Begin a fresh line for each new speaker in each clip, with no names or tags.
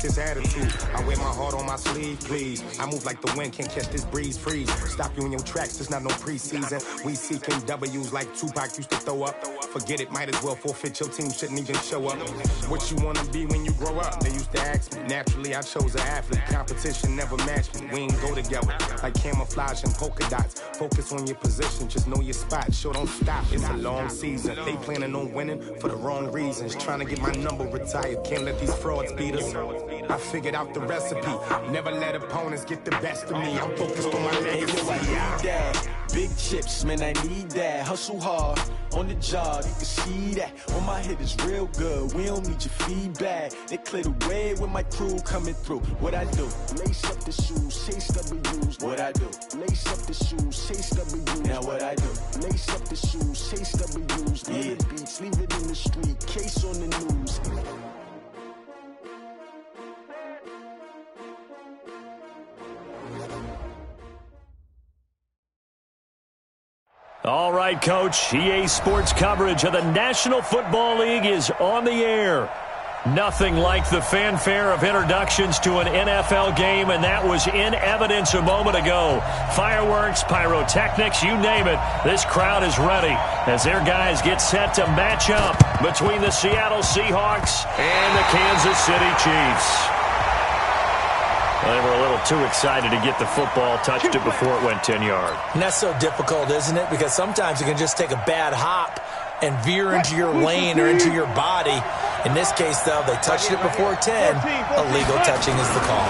his attitude. I wear my heart on my sleeve, please. I move like the wind, can't catch this breeze, freeze. Stop you in your tracks, there's not no preseason. We seeking W's like Tupac used to throw up. Forget it, might as well forfeit, your team shouldn't even show up. What you wanna be when you grow up? They used to ask me. Naturally, I chose an athlete. Competition never matched me. We ain't go together like camouflage and polka dots. Focus on your position, just know your spot. Sure, don't stop, it's a long season. They planning on winning for the wrong reasons. Trying to get my number retired, can't let these frauds beat us. I figured out the recipe. Never let opponents get the best of me. I'm focused on my legacy.
Big chips, man, I need that. Hustle hard on the job, you can see that. On my head is real good, we don't need your feedback. They clear the way with my crew coming through. What I do? Lace up the shoes, chase W's. What I do? Lace up the shoes, chase W's. Now what I do? Lace up the shoes, chase W's. Yeah. The beats, leave it in the street, case on the news.
All right, Coach, EA Sports coverage of the National Football League is on the air. Nothing like the fanfare of introductions to an NFL game, and that was in evidence a moment ago. Fireworks, pyrotechnics, you name it. This crowd is ready as their guys get set to match up between the Seattle Seahawks and the Kansas City Chiefs. They were a little too excited to get the football, touched it before it went 10 yards.
And that's so difficult, isn't it? Because sometimes you can just take a bad hop and veer into your lane or into your body. In this case, though, they touched it before 10. Illegal touching is the call.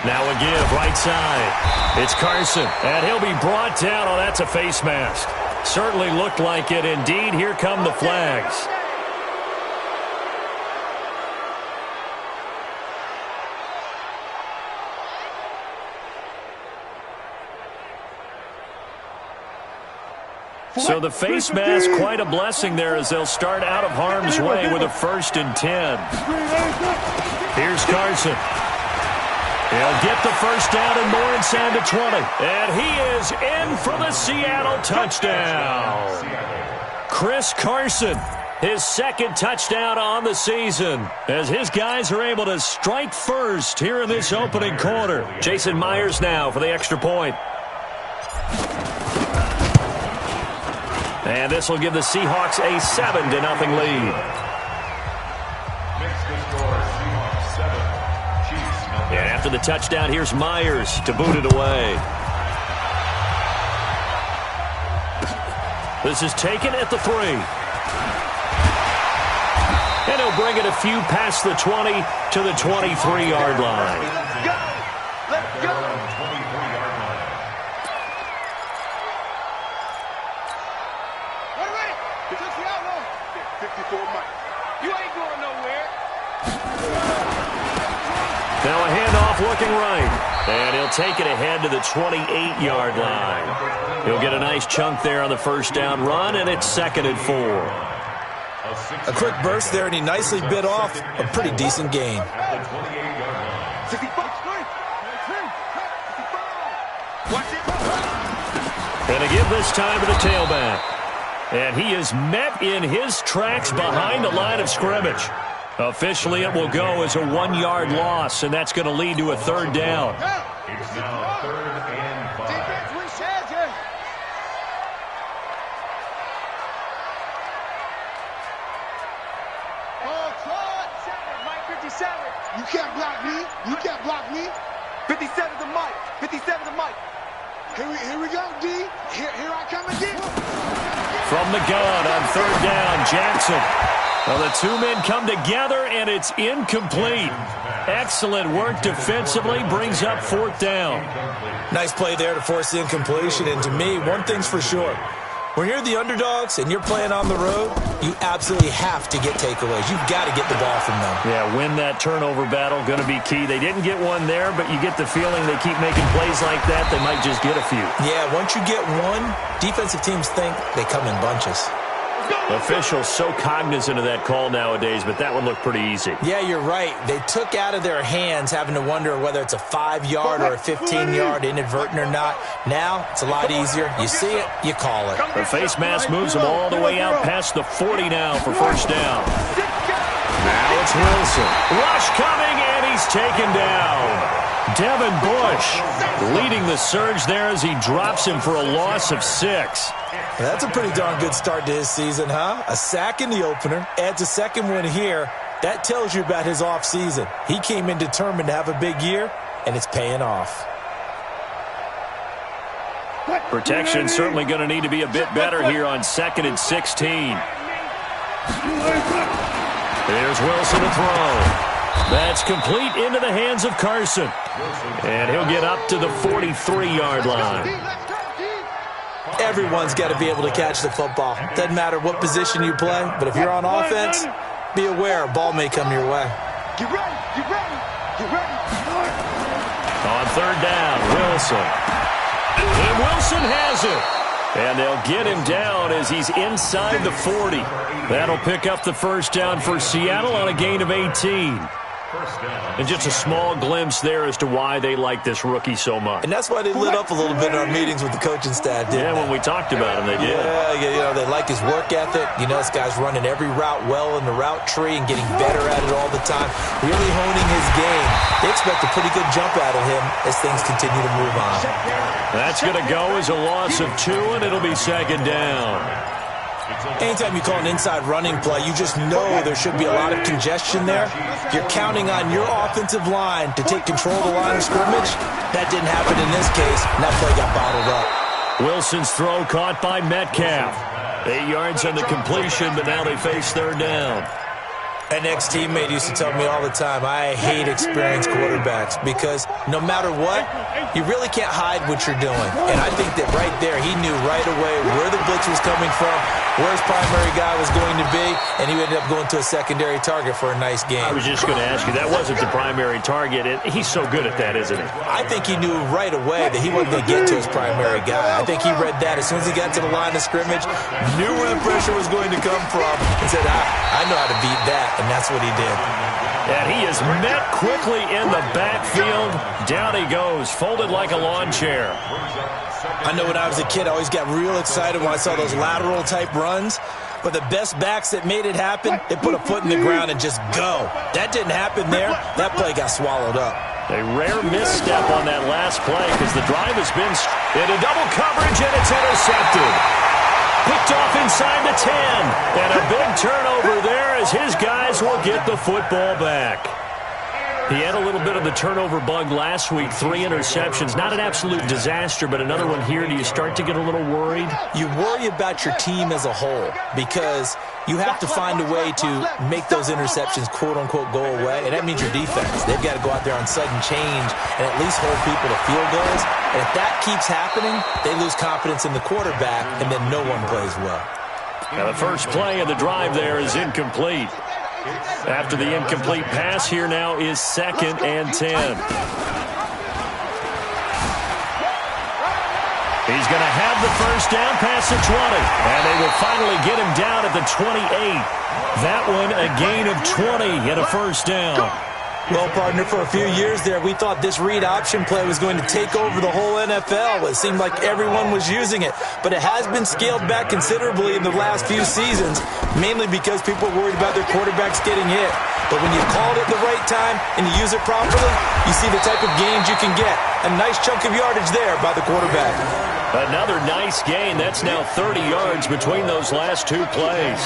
Now a give, right side. It's Carson, and he'll be brought down. Oh, that's a face mask. Certainly looked like it. Indeed, here come the flags. So the face mask, quite a blessing there as they'll start out of harm's way with a 1st and 10. Here's Carson. He'll get the first down and more inside the 20. And he is in for the Seattle touchdown. Chris Carson, his 2nd touchdown on the season, as his guys are able to strike first here in this opening quarter. Jason Myers now for the extra point. And this will give the Seahawks a 7-0 lead. And after the touchdown, here's Myers to boot it away. This is taken at the 3. And he'll bring it a few past the 20 to the 23-yard line.
Let's go!
Now a handoff looking right. And he'll take it ahead to the 28-yard line. He'll get a nice chunk there on the first down run, and it's 2nd and 4.
A quick burst there, and he nicely bit off a pretty decent gain.
And a give this time to the tailback. And he is met in his tracks behind the line of scrimmage. Officially, it will go as a 1-yard loss, and that's going to lead to a 3rd down.
It's now 3rd and 5. Defense, we said you. Oh, Claude. 7, Mike 57. You can't block me. You can't block me. 57 to Mike. 57 to Mike. Here we go, D. Here I come again.
From the gun on 3rd down, Jackson. Well, the two men come together, and it's incomplete. Excellent work defensively, brings up 4th down.
Nice play there to force the incompletion, and to me, one thing's for sure. When you're the underdogs and you're playing on the road, you absolutely have to get takeaways. You've got to get the ball from them.
Yeah, win that turnover battle, going to be key. They didn't get one there, but you get the feeling they keep making plays like that, they might just get a few.
Yeah, once you get one, defensive teams think they come in bunches.
Officials so cognizant of that call nowadays, but that one looked pretty easy.
Yeah, you're right. They took out of their hands having to wonder whether it's a 5-yard or a 15-yard inadvertent or not. Now, it's a lot easier. You see it, you call it.
The face mask moves them all the way out past the 40 now for first down. Now it's Wilson. Rush coming, and he's taken down. Devin Bush leading the surge there as he drops him for a loss of 6.
That's a pretty darn good start to his season, huh? A sack in the opener, adds a second one here. That tells you about his offseason. He came in determined to have a big year, and it's paying off.
Protection certainly going to need to be a bit better here on 2nd and 16. There's Wilson to throw. That's complete into the hands of Carson. And he'll get up to the 43-yard line.
Everyone's got to be able to catch the football. Doesn't matter what position you play, but if you're on offense, be aware a ball may come your way.
Get ready, get ready, get ready.
On 3rd down, Wilson. And Wilson has it. And they'll get him down as he's inside the 40. That'll pick up the 1st down for Seattle on a gain of 18. And just a small glimpse there as to why they like this rookie so much.
And that's why they lit up a little bit in our meetings with the coaching staff, didn't they?
When we talked about him, they did.
Yeah, they like his work ethic. This guy's running every route well in the route tree and getting better at it all the time, really honing his game. They expect a pretty good jump out of him as things continue to move on.
That's going to go as a loss of 2, and it'll be 2nd down.
Anytime you call an inside running play, you just know there should be a lot of congestion there. You're counting on your offensive line to take control of the line of scrimmage. That didn't happen in this case, and that play got bottled up.
Wilson's throw caught by Metcalf. 8 yards on the completion, but now they face 3rd down.
An ex-teammate used to tell me all the time, I hate experienced quarterbacks because no matter what, you really can't hide what you're doing. And I think that right there, he knew right away where the blitz was coming from, where his primary guy was going to be, and he ended up going to a secondary target for a nice game.
I was just going to ask you, that wasn't the primary target. He's so good at that, isn't he?
I think he knew right away that he wasn't going to get to his primary guy. I think he read that as soon as he got to the line of scrimmage, knew where the pressure was going to come from, and said, I know how to beat that. And that's what he did.
And he is met quickly in the backfield. Down he goes, folded like a lawn chair.
I know when I was a kid, I always got real excited when I saw those lateral-type runs. But the best backs that made it happen, they put a foot in the ground and just go. That didn't happen there. That play got swallowed up.
A rare misstep on that last play because the drive has been into double coverage, and it's intercepted. Picked off inside the 10. And a big turnover there as his guys will get the football back. He had a little bit of the turnover bug last week. 3 interceptions. Not an absolute disaster, but another one here. Do you start to get a little worried?
You worry about your team as a whole because you have to find a way to make those interceptions, quote-unquote, go away. And that means your defense. They've got to go out there on sudden change and at least hold people to field goals. And if that keeps happening, they lose confidence in the quarterback, and then no one plays well.
Now the first play of the drive there is incomplete. After the incomplete pass, here now is 2nd and 10. He's going to have the first down past the 20. And they will finally get him down at the 28. That one a gain of 20 and a first down.
Well, partner, for a few years there, we thought this read option play was going to take over the whole NFL. It seemed like everyone was using it. But it has been scaled back considerably in the last few seasons, mainly because people are worried about their quarterbacks getting hit. But when you call it at the right time and you use it properly, you see the type of gains you can get. A nice chunk of yardage there by the quarterback.
Another nice gain. That's now 30 yards between those last 2 plays.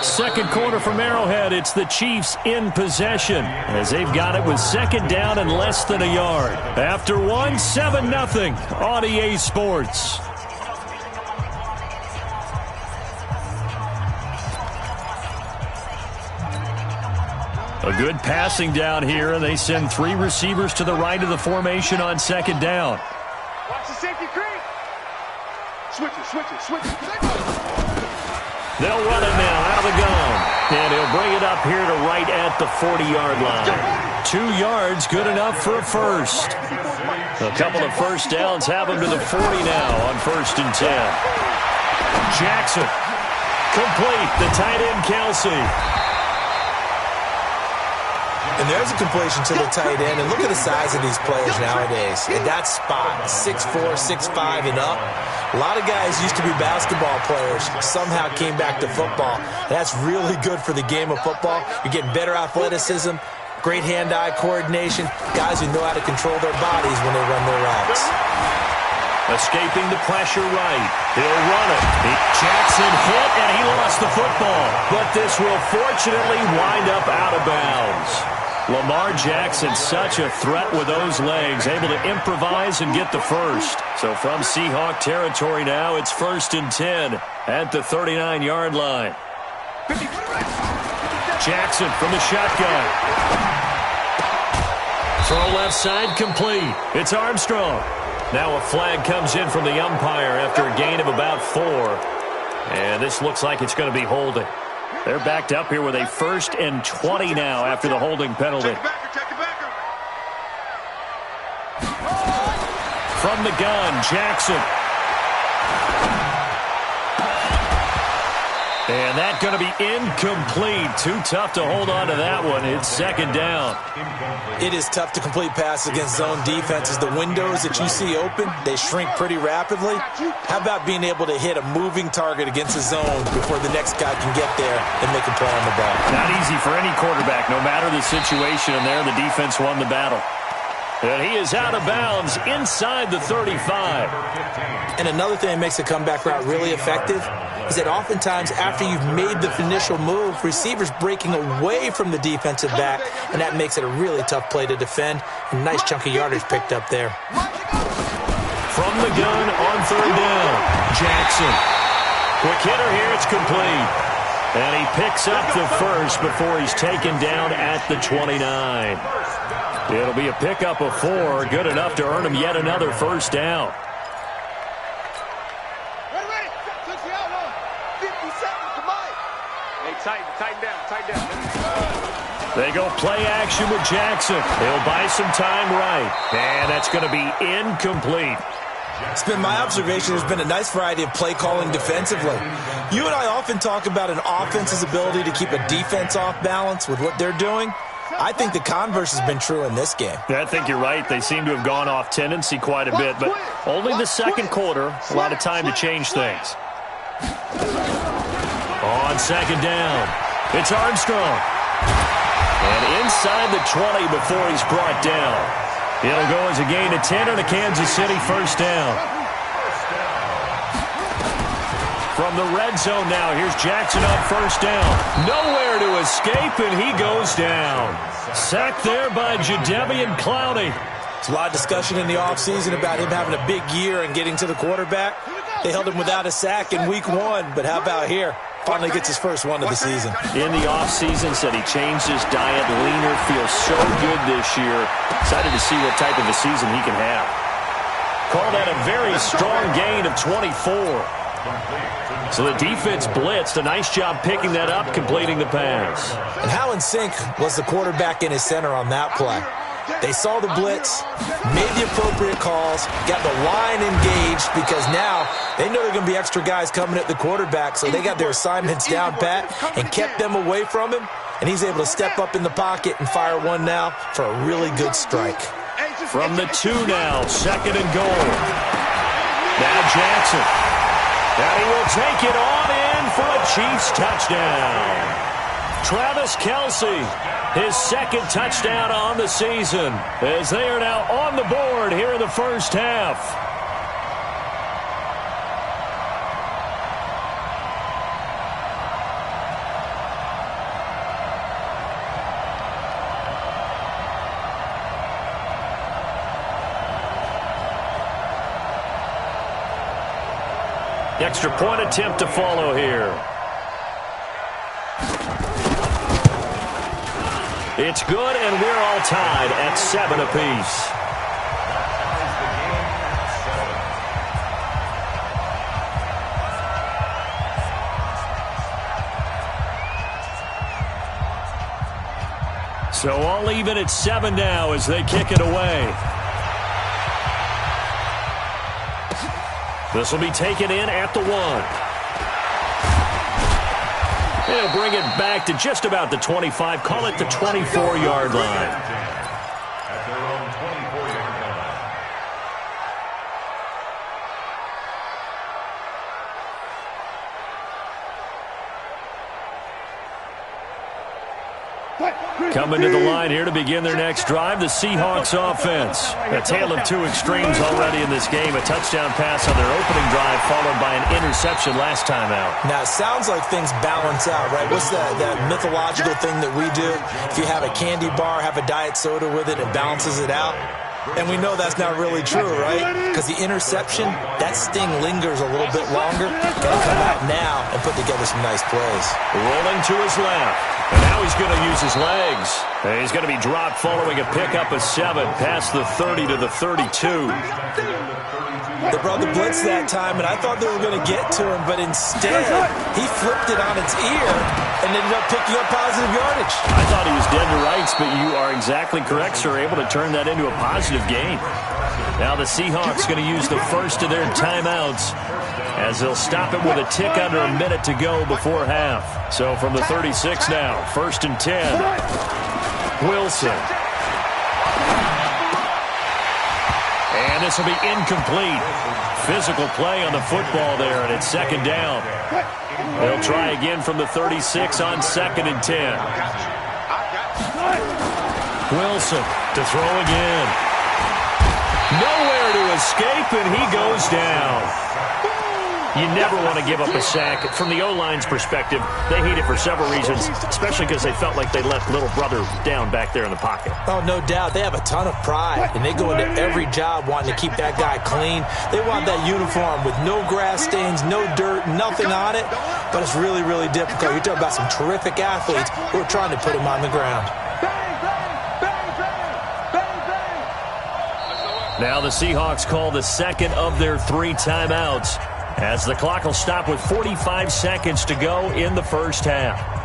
Second quarter from Arrowhead. It's the Chiefs in possession as they've got it with 2nd down and less than a yard. After 1, 7-0 on EA Sports. A good passing down here, and they send 3 receivers to the right of the formation on 2nd down.
Watch the safety creep. Switch it.
They'll run it now out of the gun. And he'll bring it up here to right at the 40-yard line. 2 yards, good enough for a first. A couple of first downs have him to the 40 now on 1st and 10. Jackson. Complete. The tight end, Kelsey.
And And there's a completion to the tight end. And look at the size of these players nowadays. At that spot, 6'4", 6'5", and up. A lot of guys used to be basketball players, somehow came back to football. That's really good for the game of football. You're getting better athleticism, great hand-eye coordination, guys who know how to control their bodies when they run their routes.
Escaping the pressure right. He'll run it. Jackson hit, and he lost the football. But this will fortunately wind up out of bounds. Lamar Jackson, such a threat with those legs, able to improvise and get the first. So from Seahawk territory now, it's 1st and 10 at the 39-yard line. Jackson from the shotgun. Throw left side complete. It's Armstrong. Now a flag comes in from the umpire after a gain of about 4. And this looks like it's going to be holding. They're backed up here with a 1st and 20 now after the holding penalty. From the gun, Jackson. And that's going to be incomplete. Too tough to hold on to that one. It's 2nd down.
It is tough to complete passes against zone defenses. The windows that you see open, they shrink pretty rapidly. How about being able to hit a moving target against a zone before the next guy can get there and make a play on the ball?
Not easy for any quarterback, no matter the situation. And there, the defense won the battle. And he is out of bounds inside the 35.
And another thing that makes a comeback route really effective is that oftentimes after you've made the initial move, receivers breaking away from the defensive back, and that makes it a really tough play to defend. A nice chunk of yardage picked up there.
From the gun on 3rd down, Jackson. Quick hitter here, it's complete. And he picks up the first before he's taken down at the 29. It'll be a pickup of 4, good enough to earn him yet another 1st down.
Tighten down.
They go play action with Jackson. He'll buy some time right. And that's going to be incomplete.
It's been my observation there's been a nice variety of play calling defensively. You and I often talk about an offense's ability to keep a defense off balance with what they're doing. I think the converse has been true in this game.
Yeah, I think you're right. They seem to have gone off tendency quite a bit, but only the 2nd quarter, a lot of time to change things. On 2nd down, it's Armstrong. And inside the 20 before he's brought down. It'll go as a gain of 10 and a Kansas City 1st down. From the red zone now, here's Jackson on 1st down. Nowhere to escape, and he goes down. Sacked there by Jadeveon Clowney.
There's a lot of discussion in the offseason about him having a big year and getting to the quarterback. They held him without a sack in week 1, but how about here? Finally gets his first one of the season.
In the offseason, said he changed his diet, leaner, feels so good this year. Excited to see what type of a season he can have. Call that a very strong gain of 24. So the defense blitzed. A nice job picking that up, completing the pass.
And how in sync was the quarterback and his center on that play? They saw the blitz, made the appropriate calls, got the line engaged because now they know there are going to be extra guys coming at the quarterback, so they got their assignments down pat and kept them away from him, and he's able to step up in the pocket and fire one now for a really good strike.
From the 2 now, 2nd and goal. Now Jackson. And he will take it on in for a Chiefs touchdown. Travis Kelce, his 2nd touchdown on the season, as they are now on the board here in the 1st half. Extra point attempt to follow here. It's good, and we're all tied at 7 apiece. So all even at 7 now as they kick it away. This will be taken in at the 1. They'll bring it back to just about the 25, call it the 24-yard line. Coming to the line here to begin their next drive, the Seahawks offense. A tale of two extremes already in this game. A touchdown pass on their opening drive followed by an interception last time out.
Now, it sounds like things balance out, right? What's that mythological thing that we do? If you have a candy bar, have a diet soda with it, it balances it out. And we know that's not really true, right? Because the interception, that sting lingers a little bit longer. Got to come out now and put together some nice plays.
Rolling to his left. And now he's going to use his legs. And he's going to be dropped following a pickup of 7 past the 30 to the 32.
They brought the blitz that time, and I thought they were going to get to him, but instead, he flipped it on its ear and ended up picking up positive yardage.
I thought he was dead to rights, but you are exactly correct, sir, able to turn that into a positive gain. Now the Seahawks going to use the first of their timeouts as they'll stop it with a tick under a minute to go before half. So from the 36 now, 1st and 10. Wilson. And this will be incomplete. Physical play on the football there, and it's 2nd down. They'll try again from the 36 on 2nd and 10. Wilson to throw again. Nowhere to escape, and he goes down. You never want to give up a sack. From the O-line's perspective, they hate it for several reasons, especially because they felt like they left little brother down back there in the pocket.
Oh, no doubt. They have a ton of pride, and they go into every job wanting to keep that guy clean. They want that uniform with no grass stains, no dirt, nothing on it, but it's really, really difficult. You're talking about some terrific athletes who are trying to put him on the ground.
Now the Seahawks call the second of their 3 timeouts, as the clock will stop with 45 seconds to go in the first half.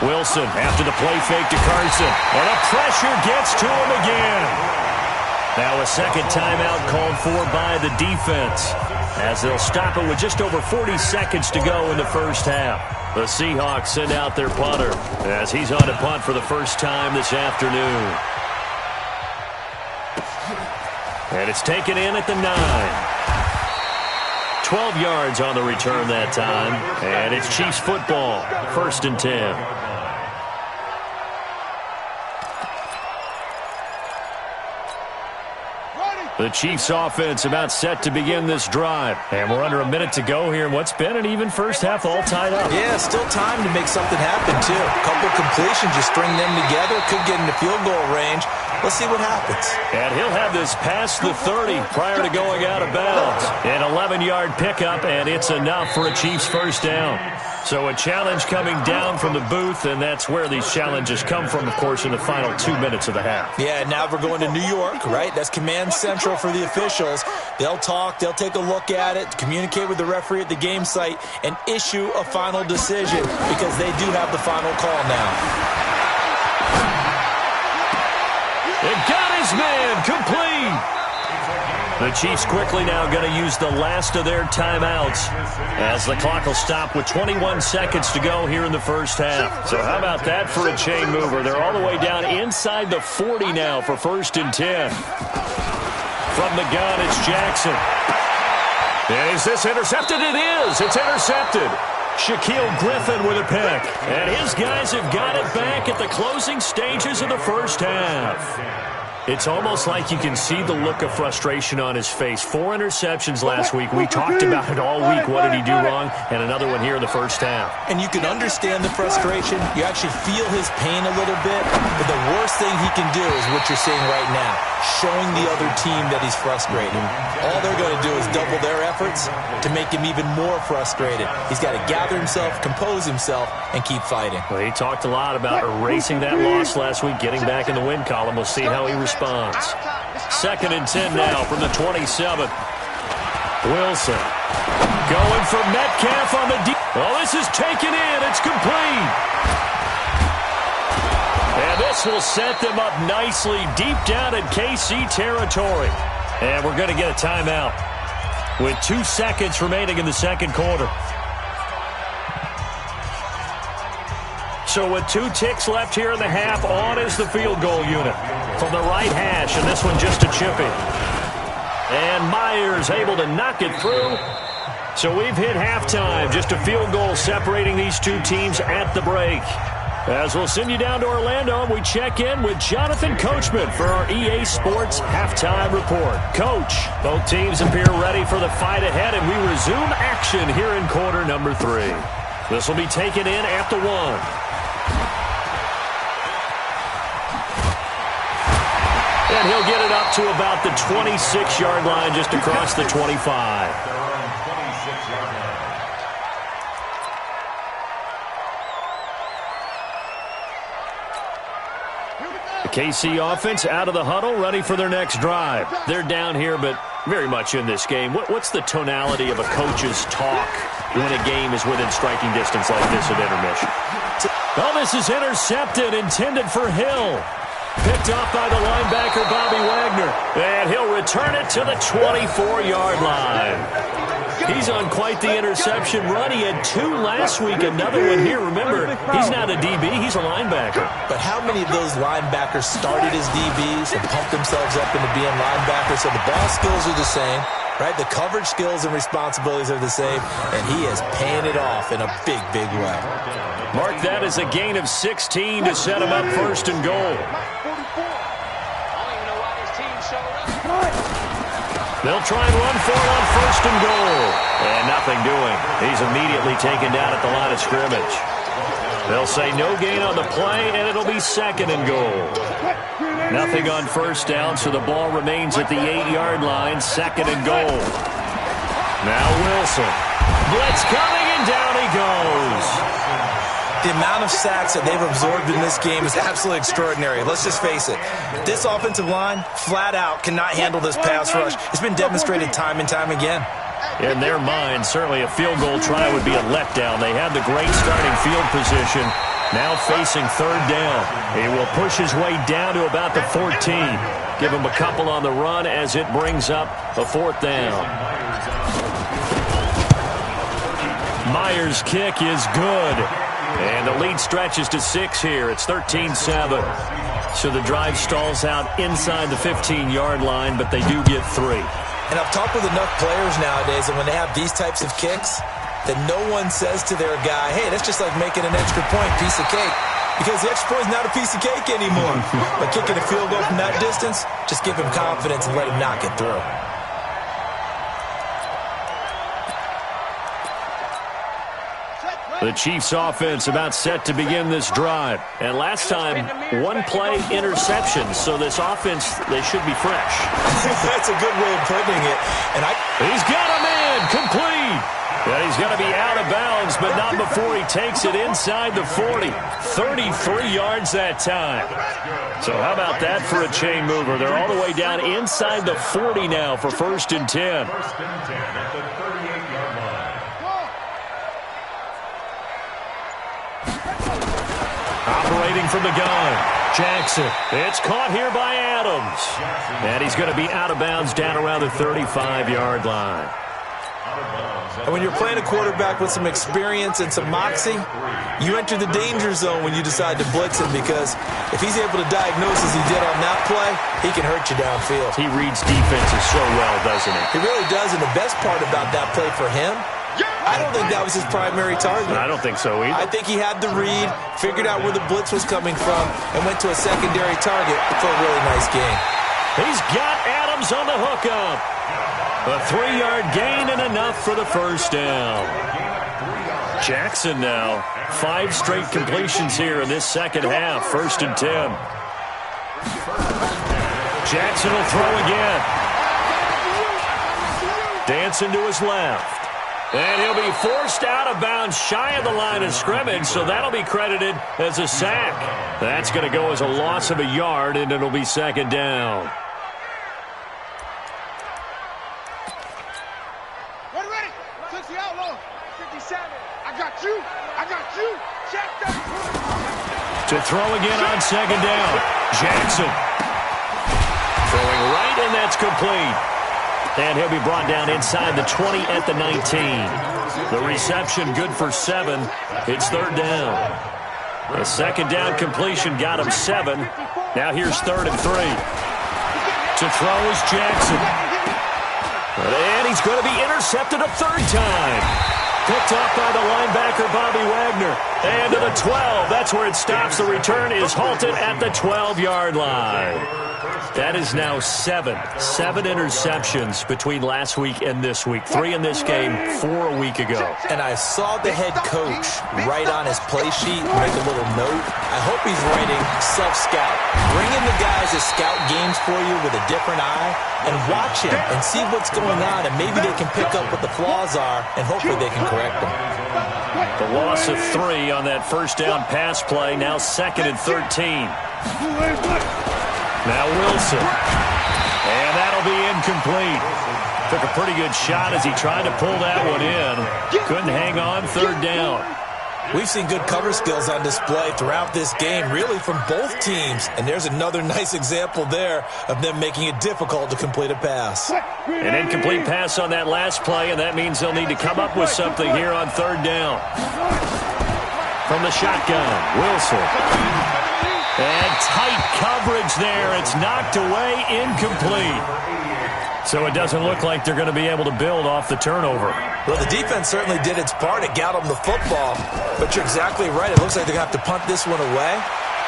Wilson after the play fake to Carson. And the pressure gets to him again. Now a second timeout called for by the defense, as they'll stop it with just over 40 seconds to go in the first half. The Seahawks send out their punter as he's on to punt for the first time this afternoon. And it's taken in at the 9. 12 yards on the return that time. And it's Chiefs football, 1st and 10. The Chiefs offense about set to begin this drive. And we're under a minute to go here in what's been an even first half, all tied up.
Yeah, still time to make something happen, too. A couple completions, you string them together, could get into field goal range. Let's see what happens.
And he'll have this past the 30 prior to going out of bounds. An 11-yard pickup, and it's enough for a Chiefs first down. So a challenge coming down from the booth, and that's where these challenges come from, of course, in the final 2 minutes of the half.
Yeah, now we're going to New York, right? That's command central for the officials. They'll talk, they'll take a look at it, communicate with the referee at the game site, and issue a final decision because they do have the final call now.
It got his man complete. The Chiefs quickly now going to use the last of their timeouts as the clock will stop with 21 seconds to go here in the first half. So how about that for a chain mover? They're all the way down inside the 40 now for 1st and 10. From the gun, it's Jackson. And is this intercepted? It is. It's intercepted. Shaquille Griffin with a pick. And his guys have got it back at the closing stages of the first half. It's almost like you can see the look of frustration on his face. 4 interceptions last week. We talked about it all week. What did he do wrong? And another one here in the first half.
And you can understand the frustration. You actually feel his pain a little bit. But the worst thing he can do is what you're seeing right now, showing the other team that he's frustrated. All they're going to do is double their efforts to make him even more frustrated. He's got to gather himself, compose himself, and keep fighting.
Well, he talked a lot about erasing that loss last week, getting back in the win column. We'll see how he responds. 2nd and 10 now from the 27. Wilson going for Metcalf on the deep. Well, this is taken in. It's complete. And this will set them up nicely deep down in KC territory. And we're going to get a timeout with 2 seconds remaining in the second quarter. So with 2 ticks left here in the half, on is the field goal unit from the right hash, and this one just a chippy. And Myers able to knock it through. So we've hit halftime, just a field goal separating these 2 teams at the break. As we'll send you down to Orlando, we check in with Jonathan Coachman for our EA Sports Halftime Report. Coach, both teams appear ready for the fight ahead, and we resume action here in quarter number 3. This will be taken in at the 1. And he'll get it up to about the 26-yard line, just across the 25. The KC offense out of the huddle, ready for their next drive. They're down here, but very much in this game. What's the tonality of a coach's talk when a game is within striking distance like this at intermission? Oh, this is intercepted, intended for Hill. Picked off by the linebacker, Bobby Wagner. And he'll return it to the 24-yard line. He's on quite the interception run. He had 2 last week, another one here. Remember, he's not a DB, he's a linebacker.
But how many of those linebackers started as DBs and pumped themselves up into being linebackers? So the ball skills are the same, right? The coverage skills and responsibilities are the same, and he is paying it off in a big, big way.
Mark that as a gain of 16 to set him up 1st and goal. They'll try and run for it on 1st and goal. And nothing doing. He's immediately taken down at the line of scrimmage. They'll say no gain on the play, and it'll be 2nd and goal. Nothing on 1st down, so the ball remains at the 8-yard line, 2nd and goal. Now Wilson. Blitz coming, and down he goes.
The amount of sacks that they've absorbed in this game is absolutely extraordinary. Let's just face it. This offensive line, flat out, cannot handle this pass rush. It's been demonstrated time and time again.
In their mind, certainly a field goal try would be a letdown. They had the great starting field position. Now facing 3rd down. He will push his way down to about the 14. Give him a couple on the run as it brings up a 4th down. Myers' kick is good. And the lead stretches to 6 here. It's 13-7. So the drive stalls out inside the 15-yard line, but they do get 3.
And I've talked with enough players nowadays that when they have these types of kicks, that no one says to their guy, hey, that's just like making an extra point, piece of cake. Because the extra point is not a piece of cake anymore. But kicking a field goal from that distance, just give him confidence and let him knock it through.
The Chiefs offense about set to begin this drive. And last time, 1-play interception. So this offense, they should be fresh.
That's a good way of putting it. And
he's got him in, complete. And he's going to be out of bounds, but not before he takes it inside the 40. 33 yards that time. So how about that for a chain mover? They're all the way down inside the 40 now for 1st and 10. Operating from the gun, Jackson. It's caught here by Adams. And he's going to be out of bounds down around the 35-yard line.
And when you're playing a quarterback with some experience and some moxie, you enter the danger zone when you decide to blitz him, because if he's able to diagnose as he did on that play, he can hurt you downfield.
He reads defenses so well, doesn't he?
He really does, and the best part about that play for him I don't think that was his primary target.
I don't think so either.
I think he had the read, figured out where the blitz was coming from, and went to a secondary target for a really nice game.
He's got Adams on the hookup. A 3-yard gain and enough for the first down. Jackson now. 5 straight completions here in this second half. 1st and 10. Jackson will throw again. Dancing to his left. And he'll be forced out of bounds shy of the line of scrimmage, so that'll be credited as a sack. That's going to go as a loss of a yard, and it'll be 2nd down.
Ready. 60 outlaw. 57. I got you. Check that.
To throw again on 2nd down. Jackson. Throwing right, and that's complete. And he'll be brought down inside the 20 at the 19. The reception good for 7. It's 3rd down. The 2nd down completion got him 7. Now here's 3rd and 3. To throw is Jackson. And he's going to be intercepted a 3rd time. Picked off by the linebacker, Bobby Wagner. And to the 12. That's where it stops. The return is halted at the 12-yard line. That is now 7 interceptions between last week and this week. 3 in this game, 4 a week ago.
And I saw the head coach write on his play sheet, make a little note. I hope he's writing self-scout. Bring in the guys that scout games for you with a different eye and watch him and see what's going on, and maybe they can pick up what the flaws are, and hopefully they can correct them.
The loss of 3 on that first down pass play, now 2nd and 13. Now Wilson. And that'll be incomplete. Took a pretty good shot as he tried to pull that one in. Couldn't hang on. 3rd down.
We've seen good cover skills on display throughout this game, really from both teams. And there's another nice example there of them making it difficult to complete a pass.
An incomplete pass on that last play, and that means they'll need to come up with something here on 3rd down. From the shotgun, Wilson. And tight coverage there. It's knocked away, incomplete. So it doesn't look like they're going to be able to build off the turnover.
Well, the defense certainly did its part. It got them the football. But you're exactly right. It looks like they're going to have to punt this one away.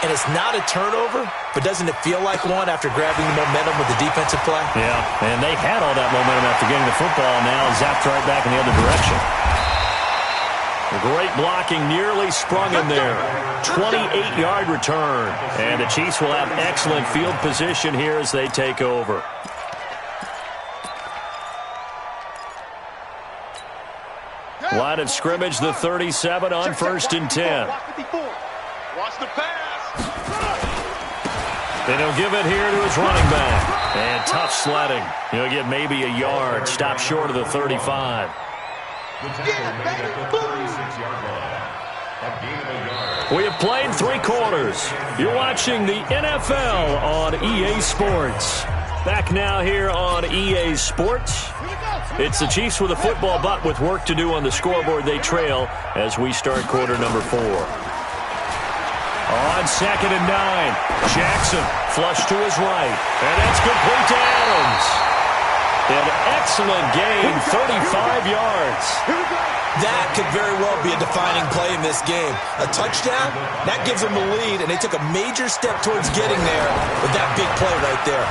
And it's not a turnover, but doesn't it feel like one after grabbing the momentum with the defensive play?
Yeah, and they had all that momentum after getting the football. Now zapped right back in the other direction. Great blocking, nearly sprung him there. 28-yard return. And the Chiefs will have excellent field position here as they take over. Line of scrimmage, the 37 on 1st and 10.
Watch the pass.
And he'll give it here to his running back. And tough sledding. He'll get maybe a yard. Stop short of the 35. We have played 3 quarters. You're watching the NFL on EA Sports. Back now here on EA Sports. It's the Chiefs with a football, but with work to do on the scoreboard. They trail as we start quarter number 4. On 2nd and 9, Jackson flush to his right. And that's complete to Adams. An excellent gain, 35 yards.
That could very well be a defining play in this game. A touchdown, that gives them the lead, and they took a major step towards getting there with that big play right there.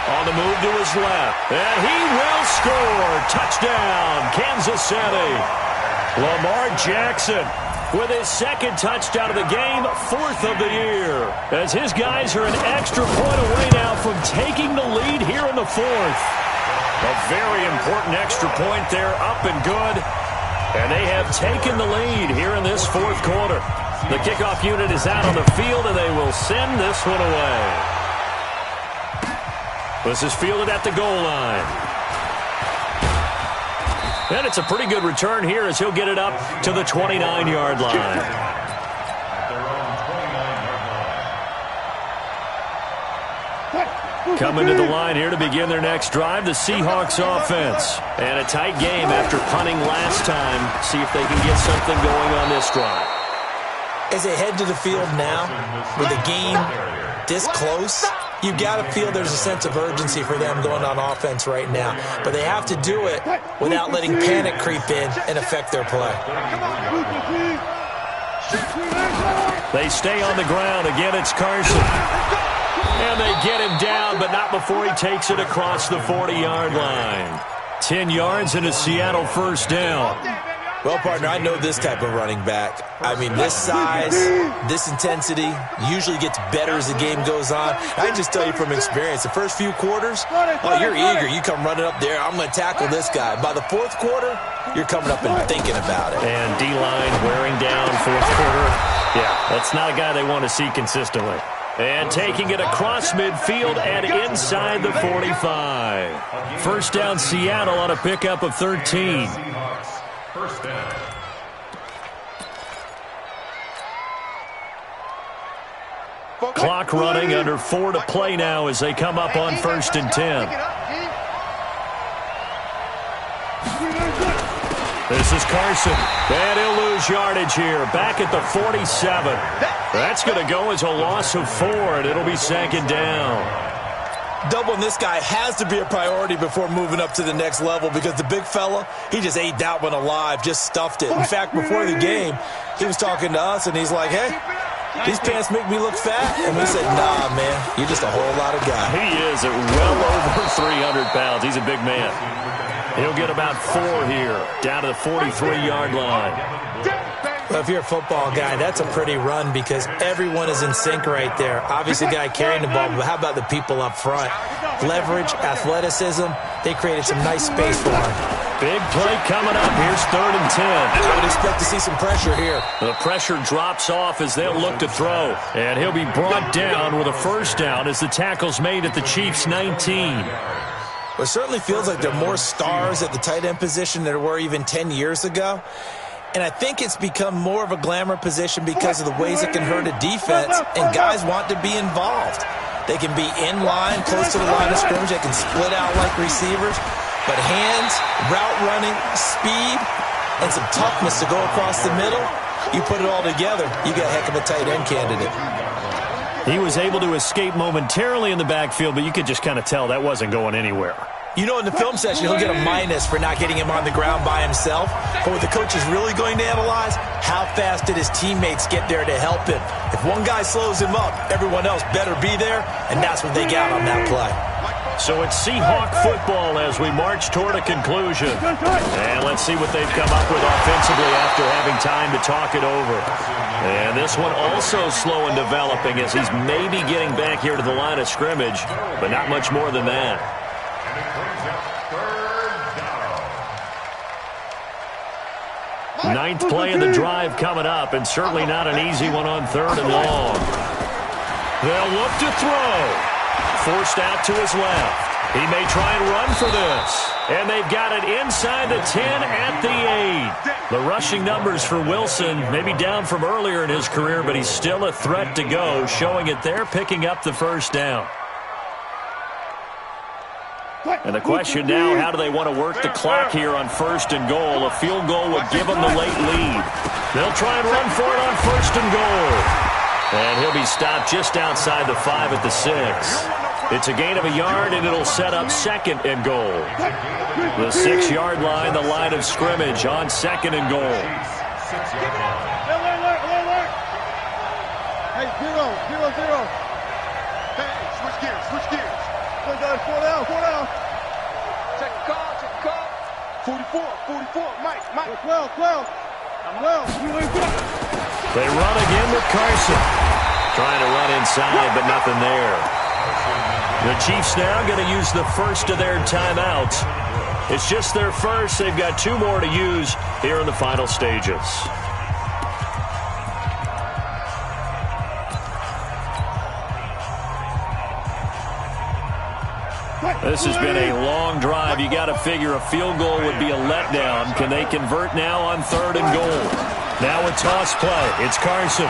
On the move to his left, and he will score. Touchdown, Kansas City. Lamar Jackson with his 2nd touchdown of the game, 4th of the year. As his guys are an extra point away now from taking the lead here in the 4th. A very important extra point there, up and good. And they have taken the lead here in this 4th quarter. The kickoff unit is out on the field, and they will send this one away. This is fielded at the goal line. And it's a pretty good return here as he'll get it up to the 29-yard line. Coming to the line here to begin their next drive, the Seahawks offense. And a tight game after punting last time. See if they can get something going on this drive.
As they head to the field now, with the game this close, you got to feel there's a sense of urgency for them going on offense right now. But they have to do it without letting panic creep in and affect their play.
They stay on the ground. Again, it's Carson. And they get him down, but not before he takes it across the 40-yard line. 10 yards and a Seattle first down.
Well, partner, I know this type of running back. I mean, this size, this intensity usually gets better as the game goes on. I can just tell you from experience, the first few quarters, oh, you're eager. You come running up there, I'm going to tackle this guy. By the fourth quarter, you're coming up and thinking about it.
And D-line wearing down fourth quarter. Yeah, that's not a guy they want to see consistently. And taking it across midfield and inside the 45. First down, Seattle on a pickup of 13.
First down.
Clock running, under 4 to play now as they come up on 1st and 10. This is Carson. And he'll lose yardage here. Back at the 47. That's going to go as a loss of 4, and it'll be 2nd down.
Doubling this guy has to be a priority before moving up to the next level because the big fella, he just ate that one alive, just stuffed it. In fact, before the game, he was talking to us, and he's like, hey, these pants make me look fat. And we said, nah, man, you're just a whole lot of guy.
He is at well over 300 pounds. He's a big man. He'll get about 4 here, down to the 43-yard line.
Well, if you're a football guy, that's a pretty run because everyone is in sync right there. Obviously, the guy carrying the ball, but how about the people up front? Leverage, athleticism, they created some nice space for him.
Big play coming up. Here's 3rd and 10.
I would expect to see some pressure here.
The pressure drops off as they'll look to throw. And he'll be brought down with a first down as the tackle's made at the Chiefs' 19.
Well, it certainly feels like there are more stars at the tight end position than there were even 10 years ago. And I think it's become more of a glamour position because of the ways it can hurt a defense, and guys want to be involved. They can be in line, close to the line of scrimmage. They can split out like receivers. But hands, route running, speed, and some toughness to go across the middle, you put it all together, you got a heck of a tight end candidate.
He was able to escape momentarily in the backfield, but you could just kind of tell that wasn't going anywhere.
You know, in the film session, he'll get a minus for not getting him on the ground by himself. But what the coach is really going to analyze, how fast did his teammates get there to help him? If one guy slows him up, everyone else better be there, and that's what they got on that play.
So it's Seahawk football as we march toward a conclusion. And let's see what they've come up with offensively after having time to talk it over. And this one also slow in developing as he's maybe getting back here to the line of scrimmage, but not much more than that. Ninth play of the drive coming up, and certainly not an easy one on 3rd and long. They'll look to throw. Forced out to his left. He may try and run for this. And they've got it inside the 10 at the 8. The rushing numbers for Wilson may be down from earlier in his career, but he's still a threat to go, showing it there, picking up the first down. And the question now, how do they want to work the clock here on 1st and goal? A field goal would give them the late lead. They'll try and run for it on 1st and goal. And he'll be stopped just outside the 5 at the 6. It's a gain of a yard, and it'll set up 2nd and goal. The 6-yard line, the line of scrimmage on 2nd and goal.
Hey, 0-0-0. Hey, switch gears. 4 down. Check the call. 44, Mike. 12.
They run again with Carson. Trying to run inside, but nothing there. The Chiefs now going to use the first of their timeouts. It's just their first. They've got 2 more to use here in the final stages. This has been a long drive. You got to figure a field goal would be a letdown. Can they convert now on 3rd and goal? Now a toss play. It's Carson.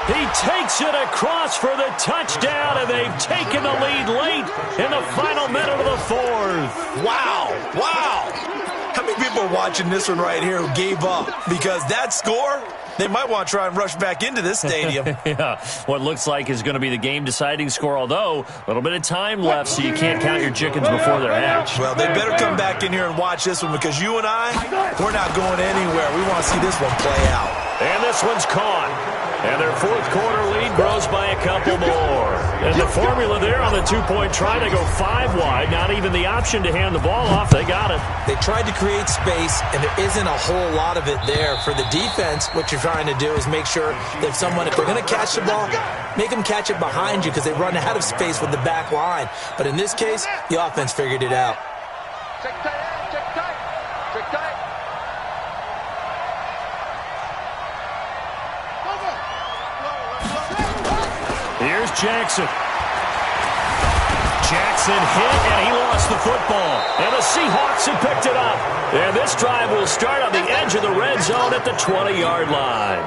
He takes it across for the touchdown, and they've taken the lead late in the final minute of the 4th.
Wow. How many people people watching this one right here who gave up because that score, they might want to try and rush back into this stadium.
Yeah, what looks like is going to be the game-deciding score, although a little bit of time left, so you can't count your chickens before they're hatched.
Well, they better come back in here and watch this one because you and I, we're not going anywhere. We want to see this one play out.
And this one's caught. And their fourth quarter lead grows by a couple more. And the formula there on the two-point try to go 5 wide. Not even the option to hand the ball off. They got it.
They tried to create space, and there isn't a whole lot of it there. For the defense, what you're trying to do is make sure that if they're going to catch the ball, make them catch it behind you because they run out of space with the back line. But in this case, the offense figured it out.
Check tight, check tight, check tight.
Here's Jackson. Jackson hit, and he lost the football. And the Seahawks have picked it up. And this drive will start on the edge of the red zone at the 20-yard line.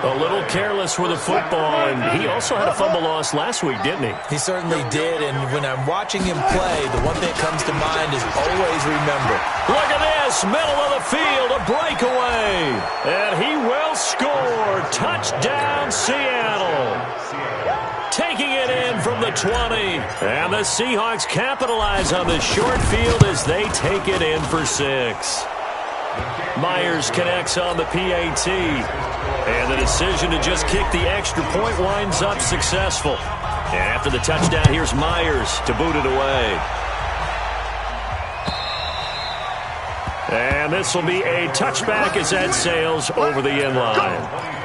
A little careless with the football, and he also had a fumble loss last week, didn't he?
He certainly did, and when I'm watching him play, the one thing that comes to mind is always remember.
Look at this, middle of the field, a breakaway. And he will score. Touchdown, Seattle. Taking it in from the 20. And the Seahawks capitalize on the short field as they take it in for 6. Myers connects on the PAT. And the decision to just kick the extra point winds up successful. And after the touchdown, here's Myers to boot it away. And this will be a touchback as that sails over the end line.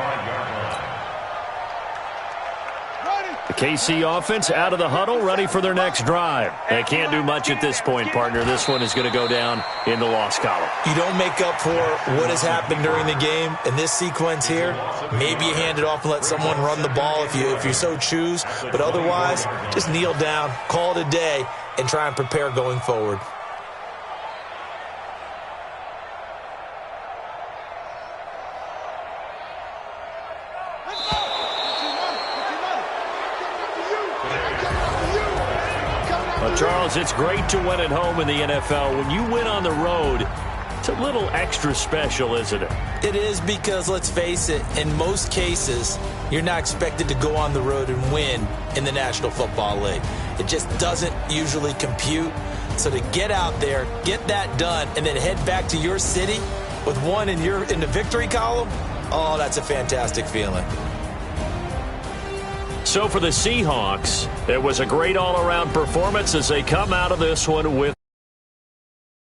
The KC offense out of the huddle, ready for their next drive. They can't do much at this point, partner. This one is going to go down in the loss column.
You don't make up for what has happened during the game. In this sequence here, maybe you hand it off and let someone run the ball if you so choose. But otherwise, just kneel down, call it a day, and try and prepare going forward.
Charles, it's great to win at home in the NFL. When you win on the road, it's a little extra special, isn't it?
It is because, let's face it, in most cases, you're not expected to go on the road and win in the National Football League. It just doesn't usually compute. So to get out there, get that done, and then head back to your city with one in the victory column, oh, that's a fantastic feeling.
So for the Seahawks, it was a great all-around performance as they come out of this one with